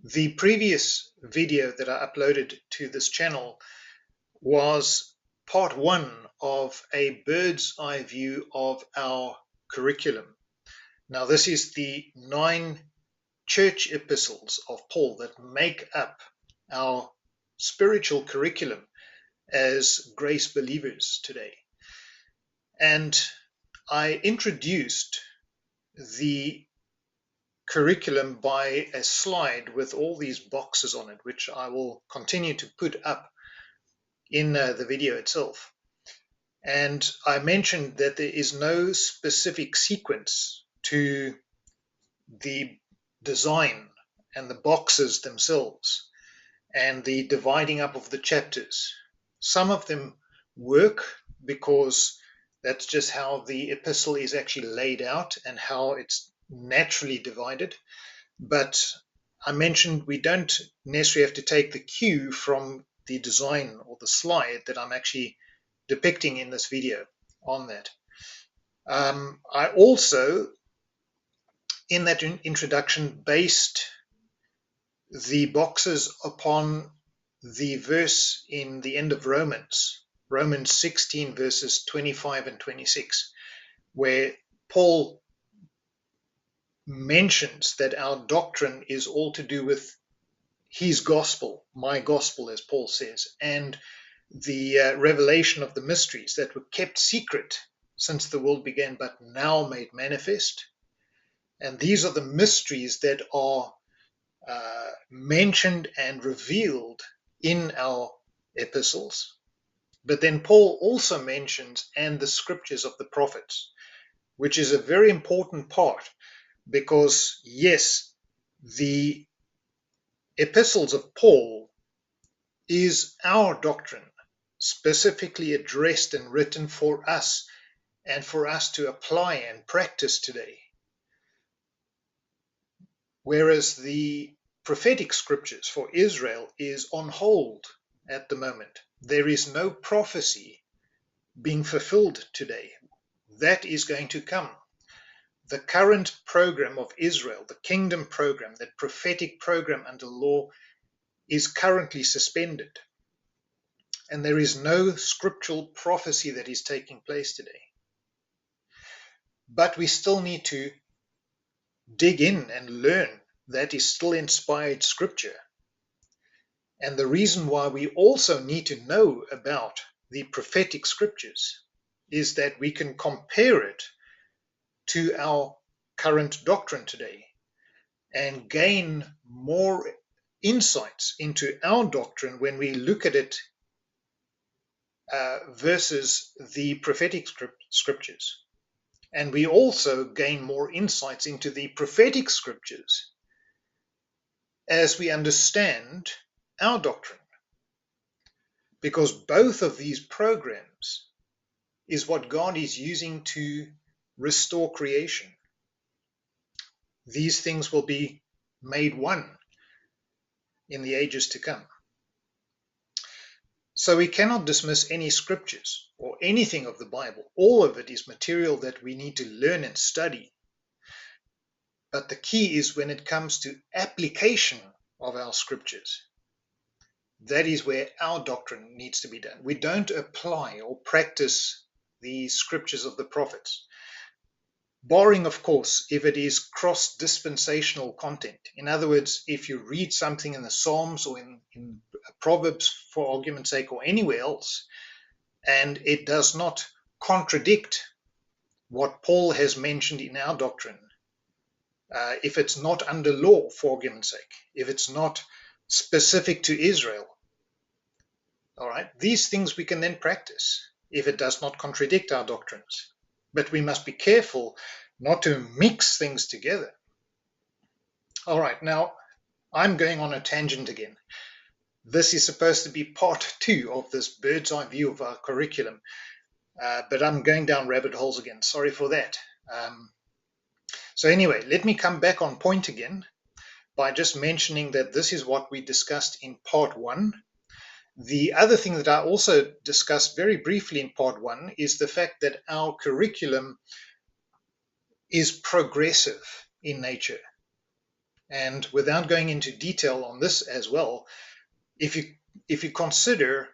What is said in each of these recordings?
The previous video that I uploaded to this channel was part one of a bird's eye view of our curriculum. Now, this is the 9 church epistles of Paul that make up our spiritual curriculum as grace believers today. And I introduced the curriculum by a slide with all these boxes on it, which I will continue to put up in the video itself. And I mentioned that there is no specific sequence to the design and the boxes themselves and the dividing up of the chapters. Some of them work because that's just how the epistle is actually laid out and how it's naturally divided. But I mentioned we don't necessarily have to take the cue from the design or the slide that I'm actually depicting in this video on that. I also, in that introduction, based the boxes upon the verse in the end of Romans 16 verses 25 and 26, where Paul mentions that our doctrine is all to do with his gospel, my gospel, as Paul says, and the revelation of the mysteries that were kept secret since the world began, but now made manifest. And these are the mysteries that are mentioned and revealed in our epistles. But then Paul also mentions and the scriptures of the prophets, which is a very important part, because yes, the epistles of Paul is our doctrine, specifically addressed and written for us and for us to apply and practice today. Whereas the prophetic scriptures for Israel is on hold at the moment. There is no prophecy being fulfilled today. That is going to come. The current program of Israel, the kingdom program, that prophetic program under law, is currently suspended. And there is no scriptural prophecy that is taking place today. But we still need to dig in and learn that is still inspired scripture. And the reason why we also need to know about the prophetic scriptures is that we can compare it to our current doctrine today and gain more insights into our doctrine when we look at it versus the prophetic scriptures. And we also gain more insights into the prophetic scriptures as we understand our doctrine. Because both of these programs is what God is using to restore creation. These things will be made one in the ages to come. So we cannot dismiss any scriptures or anything of the Bible. All of it is material that we need to learn and study. But the key is when it comes to application of our scriptures. That is where our doctrine needs to be done. We don't apply or practice the scriptures of the prophets, barring, of course, if it is cross-dispensational content. In other words, if you read something in the Psalms or in Proverbs, for argument's sake, or anywhere else, and it does not contradict what Paul has mentioned in our doctrine, if it's not under law, for argument's sake, if it's not specific to Israel, all right, these things we can then practice if it does not contradict our doctrines. But we must be careful not to mix things together. All right, now I'm going on a tangent again. This is supposed to be part 2 of this bird's eye view of our curriculum, but I'm going down rabbit holes again. Sorry for that. So anyway, let me come back on point again by just mentioning that this is what we discussed in part 1. The other thing that I also discussed very briefly in part 1 is the fact that our curriculum is progressive in nature. And without going into detail on this as well, if you consider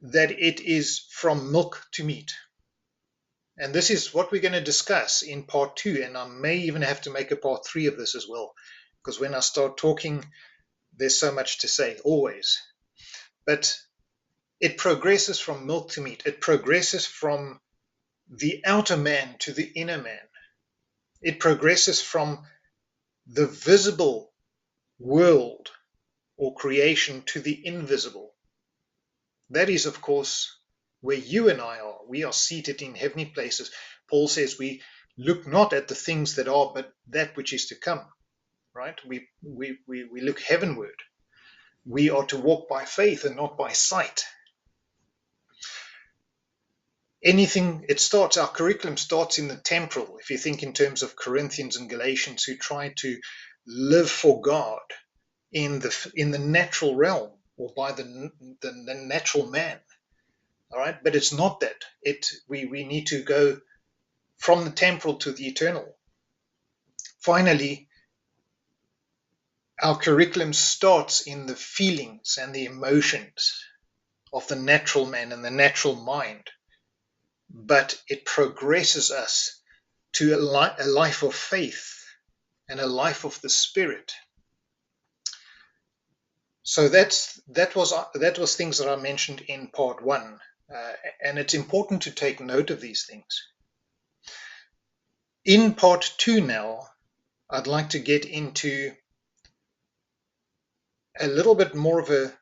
that it is from milk to meat, and this is what we're going to discuss in part 2, and I may even have to make a part 3 of this as well, because when I start talking, there's so much to say, always. But it progresses from milk to meat. It progresses from the outer man to the inner man. It progresses from the visible world or creation to the invisible. That is, of course, where you and I are. We are seated in heavenly places. Paul says we look not at the things that are, but that which is to come. Right? We look heavenward. We are to walk by faith and not by sight. Our curriculum starts in the temporal. If you think in terms of Corinthians and Galatians, who try to live for God in the natural realm or by the natural man. All right, but it's not that. We need to go from the temporal to the eternal. Finally, our curriculum starts in the feelings and the emotions of the natural man and the natural mind, but it progresses us to a life of faith and a life of the Spirit. So that was things that I mentioned in part 1, and it's important to take note of these things. In part 2 now, I'd like to get into a little bit more of a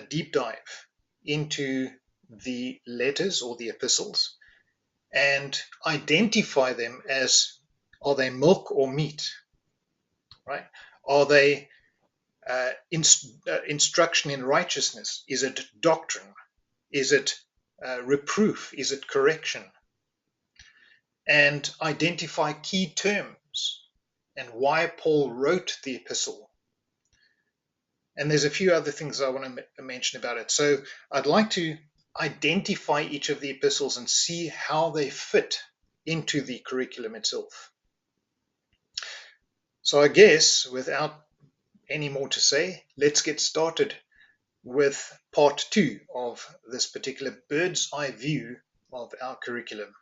deep dive into the letters or the epistles and identify them as, are they milk or meat? Right? Are they instruction in righteousness? Is it doctrine? Is it reproof? Is it correction? And identify key terms and why Paul wrote the epistle. And there's a few other things I want to mention about it. So I'd like to identify each of the epistles and see how they fit into the curriculum itself. So I guess, without any more to say, let's get started with part 2 of this particular bird's eye view of our curriculum.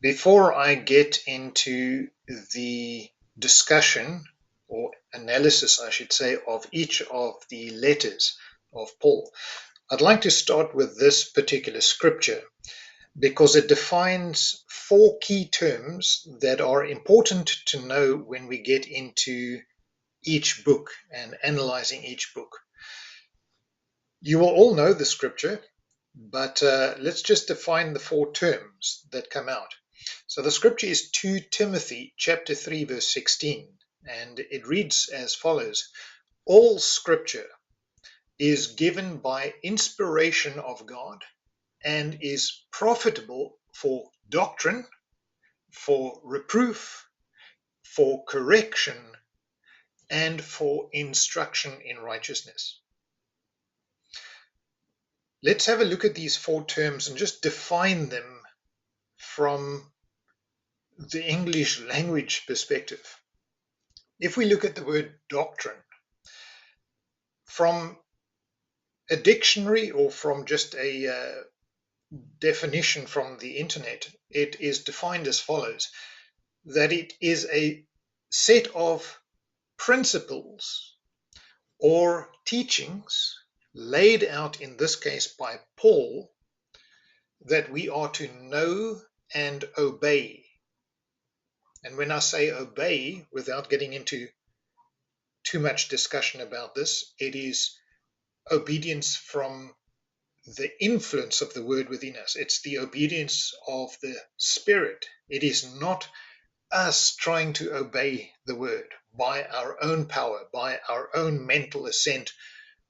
Before I get into the discussion or analysis, I should say, of each of the letters of Paul, I'd like to start with this particular scripture because it defines 4 key terms that are important to know when we get into each book and analyzing each book. You will all know the scripture, but let's just define the 4 terms that come out. So the scripture is 2 Timothy chapter 3 verse 16, and it reads as follows: all scripture is given by inspiration of God and is profitable for doctrine, for reproof, for correction, and for instruction in righteousness. Let's have a look at these 4 terms and just define them from the English language perspective. If we look at the word doctrine, from a dictionary or from just a definition from the internet, it is defined as follows: that it is a set of principles or teachings laid out, in this case by Paul, that we are to know and obey. And when I say obey, without getting into too much discussion about this, it is obedience from the influence of the word within us. It's the obedience of the Spirit. It is not us trying to obey the word by our own power, by our own mental assent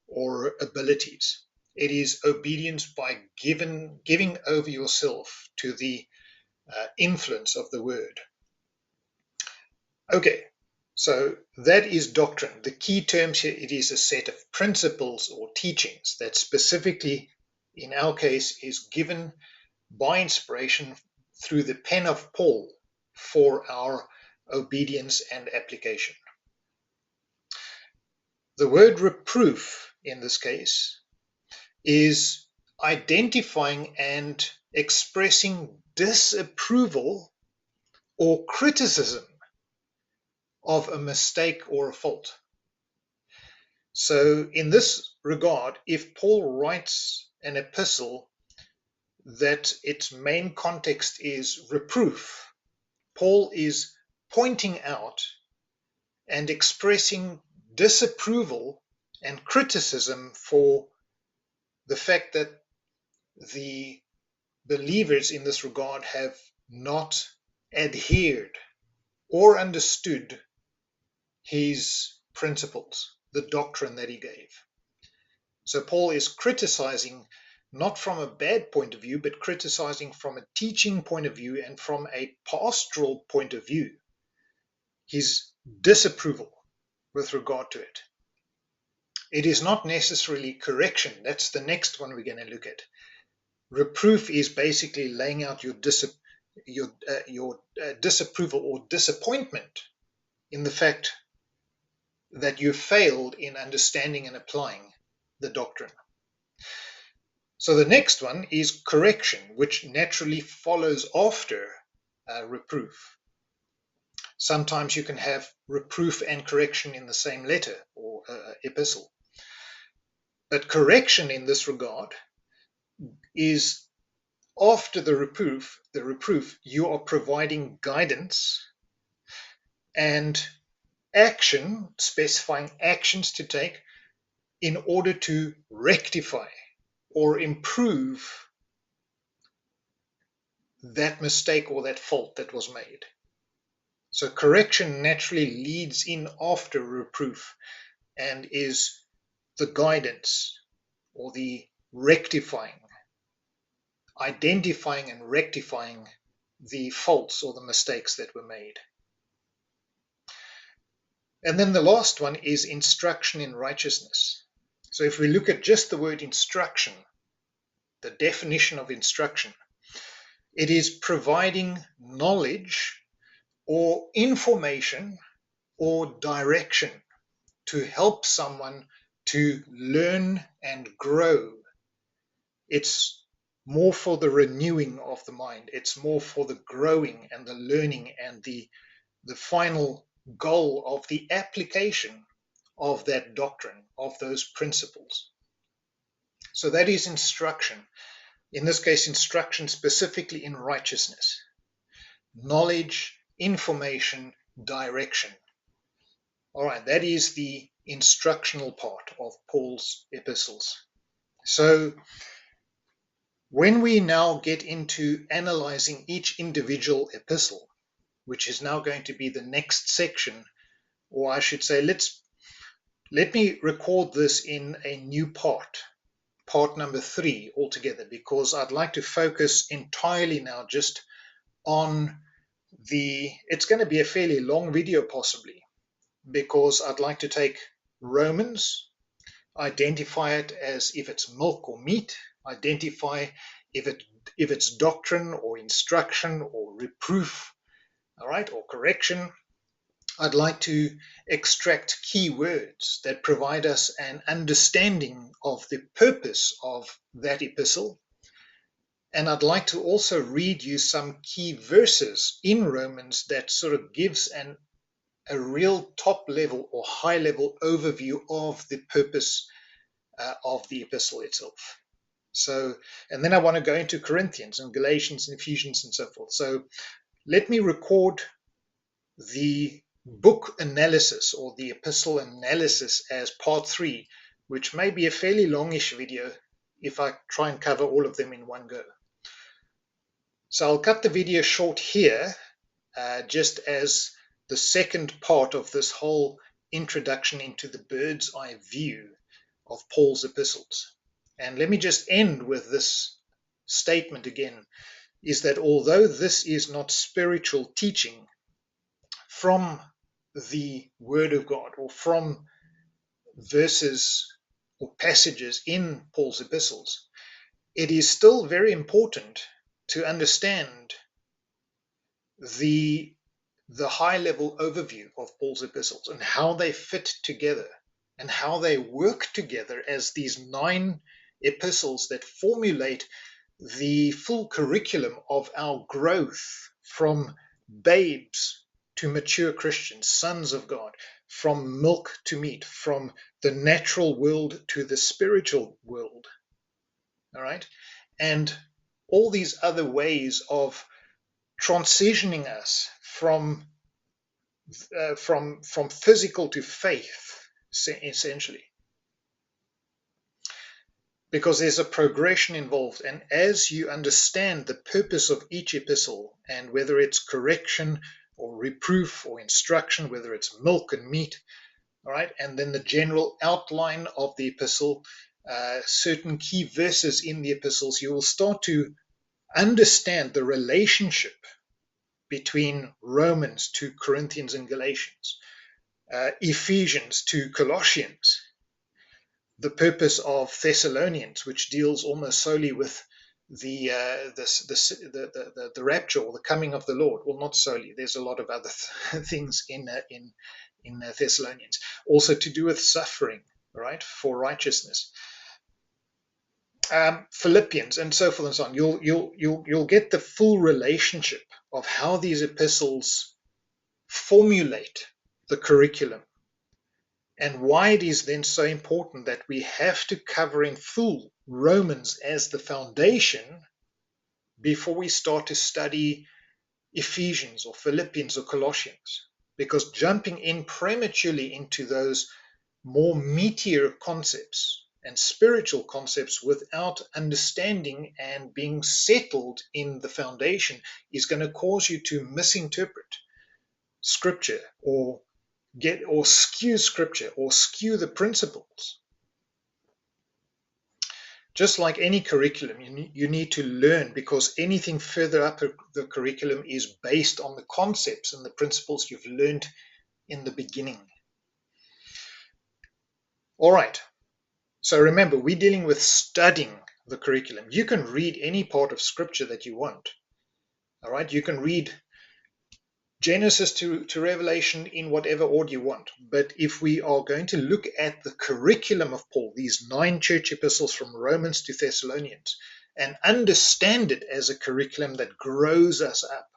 or abilities. It is obedience by giving over yourself to the influence of the word. Okay, so that is doctrine. The key terms here, it is a set of principles or teachings that specifically, in our case, is given by inspiration through the pen of Paul for our obedience, and application. The word reproof in this case is identifying and expressing disapproval or criticism of a mistake or a fault. So in this regard, if Paul writes an epistle that its main context is reproof, Paul is pointing out and expressing disapproval and criticism for the fact that the believers in this regard have not adhered or understood his principles, the doctrine that he gave. So Paul is criticizing not from a bad point of view, but criticizing from a teaching point of view and from a pastoral point of view, his disapproval with regard to it. It is not necessarily correction. That's the next one we're going to look at. Reproof is basically laying out your disapproval or disappointment in the fact that you failed in understanding and applying the doctrine. So the next one is correction, which naturally follows after reproof. Sometimes you can have reproof and correction in the same letter or epistle. But correction in this regard is after the reproof, you are providing guidance and action, specifying actions to take in order to rectify or improve that mistake or that fault that was made. So correction naturally leads in after reproof and is the guidance or the rectifying, identifying and rectifying the faults or the mistakes that were made. And then the last one is instruction in righteousness. So if we look at just the word instruction, the definition of instruction, it is providing knowledge or information or direction to help someone to learn and grow. It's more for the renewing of the mind. It's more for the growing and the learning and the final goal of the application of that doctrine, of those principles. So that is instruction. In this case, instruction specifically in righteousness. Knowledge, information, direction. All right, that is the instructional part of Paul's epistles. So when we now get into analyzing each individual epistle, which is now going to be the next section, or I should say, let me record this in a new part number 3 altogether, because I'd like to focus entirely now just on it's going to be a fairly long video possibly, because I'd like to take Romans, identify it as if it's milk or meat, identify if it's doctrine or instruction or reproof, all right, or correction. I'd like to extract key words that provide us an understanding of the purpose of that epistle. And I'd like to also read you some key verses in Romans that sort of gives a real top level or high level overview of the purpose of the epistle itself. So, and then I want to go into Corinthians and Galatians and Ephesians and so forth. So let me record the book analysis or the epistle analysis as part 3, which may be a fairly longish video if I try and cover all of them in one go. So I'll cut the video short here, just as the second part of this whole introduction into the bird's eye view of Paul's epistles. And let me just end with this statement again, is that although this is not spiritual teaching from the Word of God or from verses or passages in Paul's epistles, it is still very important to understand the the high-level overview of Paul's epistles and how they fit together and how they work together as these 9 epistles that formulate the full curriculum of our growth from babes to mature Christians, sons of God, from milk to meat, from the natural world to the spiritual world. All right? And all these other ways of transitioning us from physical to faith, essentially, because there's a progression involved. And as you understand the purpose of each epistle, and whether it's correction or reproof or instruction, whether it's milk and meat, all right, and then the general outline of the epistle, certain key verses in the epistles, you will start to understand the relationship between Romans to Corinthians and Galatians, Ephesians to Colossians, the purpose of Thessalonians, which deals almost solely with the rapture or the coming of the Lord. Well, not solely. There's a lot of other things in Thessalonians, also to do with suffering, right, for righteousness. Philippians, and so forth and so on. You'll get the full relationship of how these epistles formulate the curriculum, and why it is then so important that we have to cover in full Romans as the foundation before we start to study Ephesians or Philippians or Colossians. Because jumping in prematurely into those more meatier concepts and spiritual concepts without understanding and being settled in the foundation is going to cause you to misinterpret Scripture or skew Scripture or skew the principles. Just like any curriculum, you need to learn, because anything further up the curriculum is based on the concepts and the principles you've learned in the beginning. All right. So remember, we're dealing with studying the curriculum. You can read any part of Scripture that you want. All right. You can read Genesis to Revelation in whatever order you want. But if we are going to look at the curriculum of Paul, these 9 church epistles from Romans to Thessalonians, and understand it as a curriculum that grows us up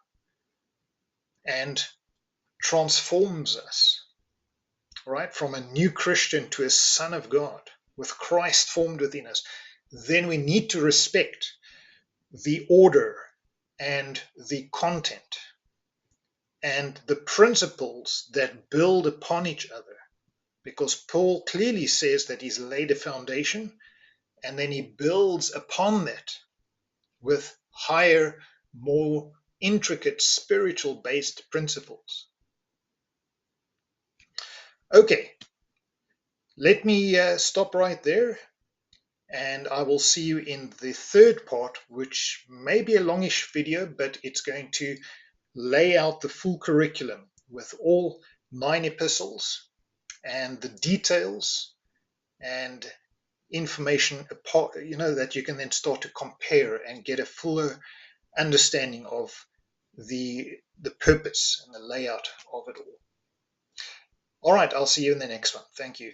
and transforms us, right, from a new Christian to a son of God, with Christ formed within us, then we need to respect the order and the content and the principles that build upon each other, because Paul clearly says that he's laid a foundation and then he builds upon that with higher, more intricate spiritual based principles. Okay, let me stop right there, and I will see you in the third part, which may be a longish video, but it's going to lay out the full curriculum with all 9 epistles and the details and information that you can then start to compare and get a fuller understanding of the purpose and the layout of it all. All right, I'll see you in the next one. Thank you.